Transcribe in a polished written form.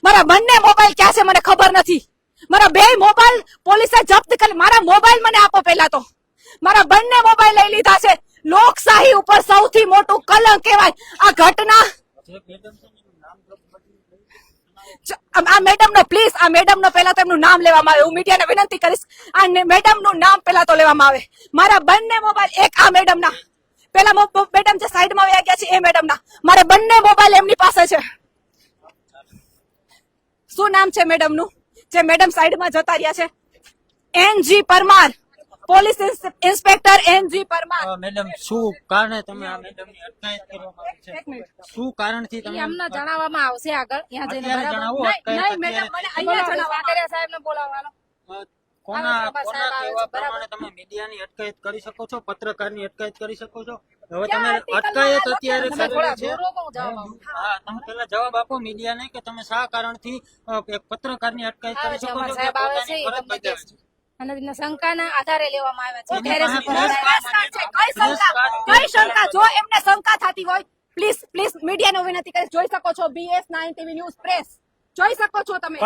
મારા બંને મોબાઈલ ક્યાં છે મને ખબર નથી. મારા બે મોબાઈલ પોલીસે જપ્ત કરી. મારા મોબાઈલ મને આપો પહેલા તો. મારા બંને મોબાઈલ લઈ લીધા છે. લોકશાહી ઉપર સૌથી મોટું કલંક કહેવાય આ ઘટના. આ મેડમ નો પ્લીઝ, આ મેડમ નો પહેલા તો એમનું નામ લેવામાં આવે. હું મીડિયાને વિનંતી કરીશ આ મેડમ નું નામ પહેલા તો લેવામાં આવે. મારા બંને મોબાઈલ, એક આ મેડમ ના, પેલા મેડમ જે સાઈડમાં વયા ગયા છે એ મેડમ ના, મારે બંને મોબાઈલ એમની પાસે છે. શું નામ છે મેડમ નું જે મેડમ સાઈડમાં જતા રહ્યા છે? NG Parmar, police inspector NG Parmar. Madam શું કારણે તમે આ મેડમની અટકાયત કરવામાં આવી છે? એક મિનિટ, શું કારણથી તમે અમને જણાવવામાં આવશે આગળ ત્યાં જઈને. અત્યારે બરાબર? જણાવો નહીં મેડમ મને અહીંયા જણાવવા. વાઘેલા સાહેબને બોલાવવાનો. કોના સાહેબ કોના આવે કહેવા છે, બરાબર. પ્રમાણે તમે મીડિયાની અટકાયત કરી શકો છો, પત્રકારની અટકાયત કરી શકો છો? હવે ક્યાં તમે article અટકાયત માં અત્યારે તમે કરેલી થોડા છે. દૂર રહો, જવાબ આપો. હા, તમે પહેલા જવાબ આપો મીડિયાને કે તમે શા કારણથી એક પત્રકારની અટકાયત આવે કરી છે, શકો અમારા છો કે સાહેબ આવે છે, પોતાની એ ફરજ તમને બજાવે છે? અને તેના શંકાના આધારે લેવામાં આવે છે. એની ટેરેસ પાસે ઉપર press આવે. card કઈ શંકા? કઈ શંકા? જો એમને શંકા થતી હોય પ્લીઝ મીડિયાને વિનંતી કરીશ, જોઈ શકો છો BS9 TV ન્યૂઝ પ્રેસ, જોઈ શકો છો તમે.